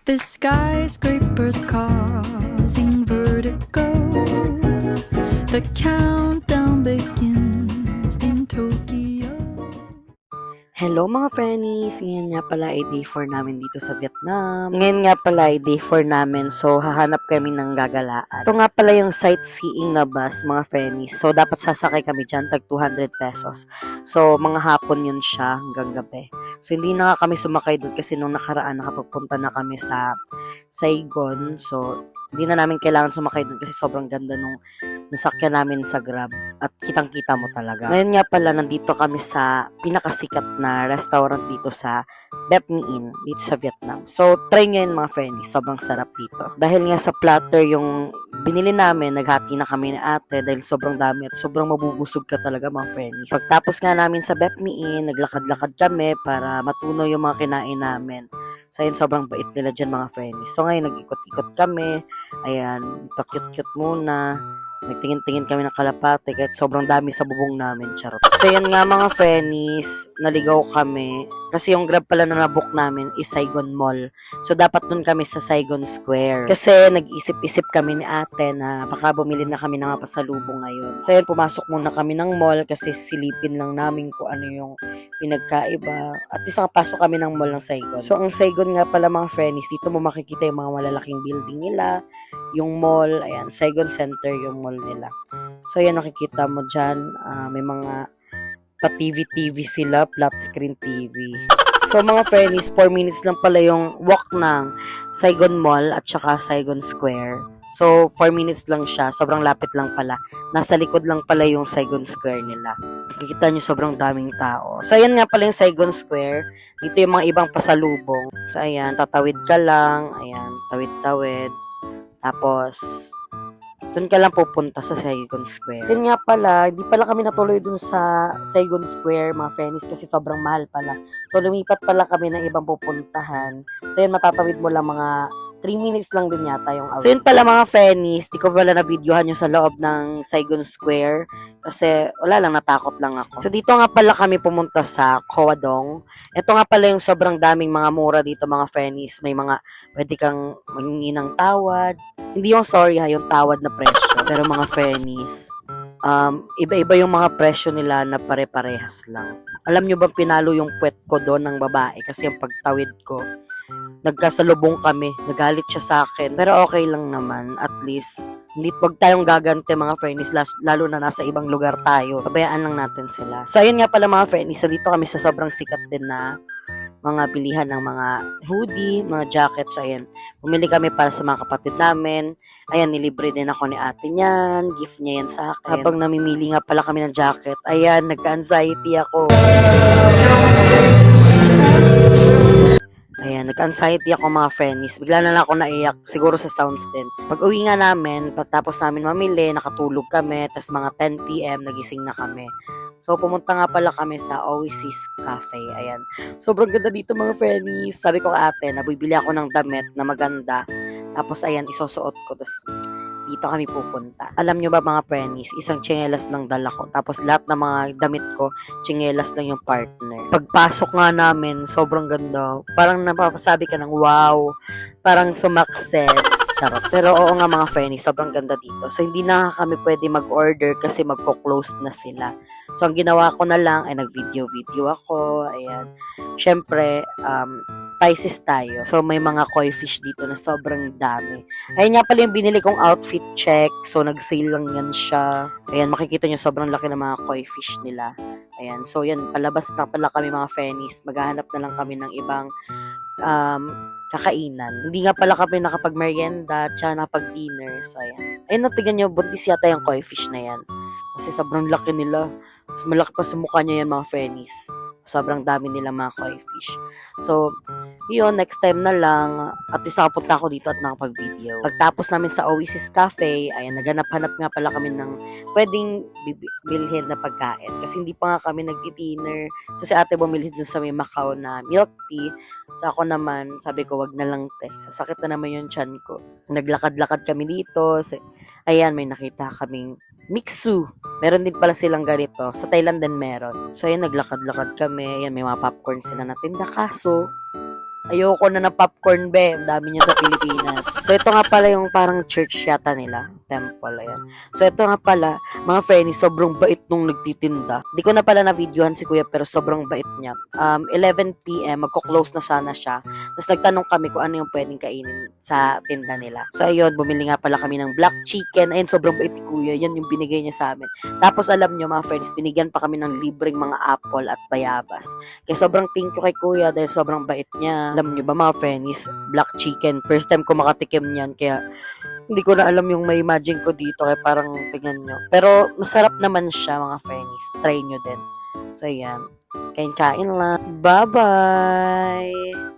The skyscrapers causing vertigo. The countdown begins in Tokyo. Hello mga friendies! Ngayon nga pala ay day 4 namin dito sa Vietnam. Ngayon nga pala ay day 4 namin, so hahanap kami ng gagalaan. Ito nga pala yung sightseeing na bus mga friendies. So dapat sasakay kami dyan, tag 200 pesos. So mga hapon yun siya hanggang gabi. So hindi na nga kami sumakay doon kasi nung nakaraan nakapagpunta na kami sa Saigon. So hindi na namin kailangan sumakay doon kasi sobrang ganda nung nasakyan namin sa Grab at kitang-kita mo talaga. Ngayon nga pala, nandito kami sa pinakasikat na restaurant dito sa Bep Mi In, dito sa Vietnam. So, try nyo yun mga friends, sobrang sarap dito. Dahil nga sa platter yung binili namin, naghati na kami ni ate dahil sobrang dami at sobrang mabubusog ka talaga mga friends. Pagtapos nga namin sa Bep Mi In, naglakad-lakad kami para matunaw yung mga kinain namin. So, yun, sobrang bait nila dyan mga friends. So, ngayon, nag-ikot-ikot kami. Ayan, pa-cute-cute muna. Nagtingin-tingin kami ng kalapate kahit sobrang dami sa bubong namin, charot. So, yan nga mga friends, naligaw kami. Kasi yung Grab pala na nabook namin is Saigon Mall. So, dapat dun kami sa Saigon Square. Kasi nag-isip-isip kami ni ate na baka bumili na kami ng mga pasalubong ngayon. So, yan, pumasok muna kami ng mall kasi silipin lang namin kung ano yung pinagkaiba. At least nakapasok kami ng mall ng Saigon. So, ang Saigon nga pala mga friends, dito mo makikita yung mga malalaking building nila, yung mall, ayan, Saigon Center yung mall nila. So, ayan, nakikita mo dyan, may mga pa-TV-TV sila, flat screen TV. So, mga friends, 4 minutes lang pala yung walk ng Saigon Mall at saka Saigon Square. So, 4 minutes lang siya, sobrang lapit lang pala. Nasa likod lang pala yung Saigon Square nila. Nakikita nyo sobrang daming tao. So, ayan nga pala yung Saigon Square. Dito yung mga ibang pasalubong. So, ayan, tatawid ka lang. Ayan, tawid-tawid. Tapos, doon ka lang pupunta sa Saigon Square. Kasi nga pala, hindi pala kami natuloy doon sa Saigon Square, mga friends, kasi sobrang mahal pala. So, lumipat pala kami ng ibang pupuntahan. So, yun, matatawid mo lang mga 3 minutes lang din yata yung away. So, yun pala mga friends, di ko pala na-videohan yung sa loob ng Saigon Square. Kasi, wala lang, natakot lang ako. So, dito nga pala kami pumunta sa Khoa Dong. Ito nga pala yung sobrang daming mga mura dito mga friends. May mga, pwede kang mangingi ng tawad. Hindi yung sorry ha, yung tawad na presyo. Pero mga friends, iba-iba yung mga presyo nila na pare-parehas lang. Alam nyo bang pinalo yung puwet ko doon ng babae kasi yung pagtawid ko, nagkasalubong kami, nagalit siya sa akin. Pero okay lang naman, at least, hindi wag tayong gagante mga friends, lalo na nasa ibang lugar tayo. Pabayaan lang natin sila. So, ayun nga pala mga friends, so dito kami sa sobrang sikat din na mga bilihan ng mga hoodie, mga jackets. So, ayan, bumili kami para sa mga kapatid namin. Ayan, nilibre din ako ni ate niyan. Gift niya yan sa akin. Habang namimili nga pala kami ng jacket, ayan, nagka-anxiety ako. Ayan, nag-anxiety ako mga friends. Bigla na lang ako naiyak, siguro sa sounds din. Pag-uwi nga namin, pagtapos namin mamili, nakatulog kami, tas mga 10 p.m. nagising na kami. So, pumunta nga pala kami sa Oasis Cafe. Ayan. Sobrang ganda dito mga friends. Sabi ko kay ate, nabibili ako ng damit na maganda. Tapos, ayan, isusuot ko. Tapos, dito kami pupunta. Alam nyo ba mga friends, isang tsinelas lang dala ko. Tapos, lahat ng mga damit ko, tsinelas lang yung partner. Pagpasok nga namin, sobrang ganda. Parang napapasabi ka ng wow. Parang sumakses. Charot. Pero oo nga mga friends, sobrang ganda dito. So, hindi na kami pwede mag-order kasi magko-close na sila. So, ang ginawa ko na lang ay nag-video ako. Ayan. Siyempre, Pisces tayo. So, may mga koi fish dito na sobrang dami. Ayan nga pala yung binili kong outfit check. So, nag-sale lang yan siya. Ayan, makikita nyo sobrang laki ng mga koi fish nila. Ayan. So, yan. Palabas na pala kami mga friends. Maghahanap na lang kami ng ibang kakainan. Hindi nga pala kami nakapag-merienda at nakapag-dinner. So, ayan. Ayun, natignan nyo, buntis yata yung koi fish na yan. Kasi sobrang laki nila. Mas malaki pa sa mukha niya yan mga friends. Sobrang dami nila mga koi fish. So, yun, next time na lang, at least nakapunta ako dito at nakapag-video. Pagtapos namin sa Oasis Cafe, ayan, naghanap-hanap nga pala kami ng pwedeng bilhin na pagkain. Kasi hindi pa nga kami nag-dinner. So, si ate bumili dun sa may Macau na milk tea. So, ako naman, sabi ko, wag na lang te. Sasakit na naman yung tiyan ko. Naglakad-lakad kami dito. So, ayan, may nakita kaming Mixu. Meron din pala silang ganito. Sa Thailand din meron. So, ayan, naglakad-lakad kami. Ayan, may mga popcorn sila na tinda. Kaso, Ayoko na ng popcorn, be. Ang dami niya sa Pilipinas. So, ito nga pala yung parang church yata nila. Temple, ayan. So, ito nga pala, mga friends, sobrang bait nung nagtitinda. Di ko na pala na-videohan si Kuya, pero sobrang bait niya. 11 p.m., magko-close na sana siya. Tapos nagtanong kami kung ano yung pwedeng kainin sa tinda nila. So, ayun, bumili nga pala kami ng black chicken. Ayun, sobrang bait ni Kuya. Yan yung binigay niya sa amin. Tapos, alam nyo, mga friends, binigyan pa kami ng libreng mga apple at bayabas. Kaya sobrang thank you kay Kuya dahil sobrang bait niya. Alam nyo ba mga friends, black chicken. First time ko makatikim niyan. Kaya hindi ko na alam yung may imagine ko dito. Kaya parang tingnan nyo. Pero masarap naman siya mga friends. Try nyo din. So, ayan. Kain-kain lang. Bye-bye!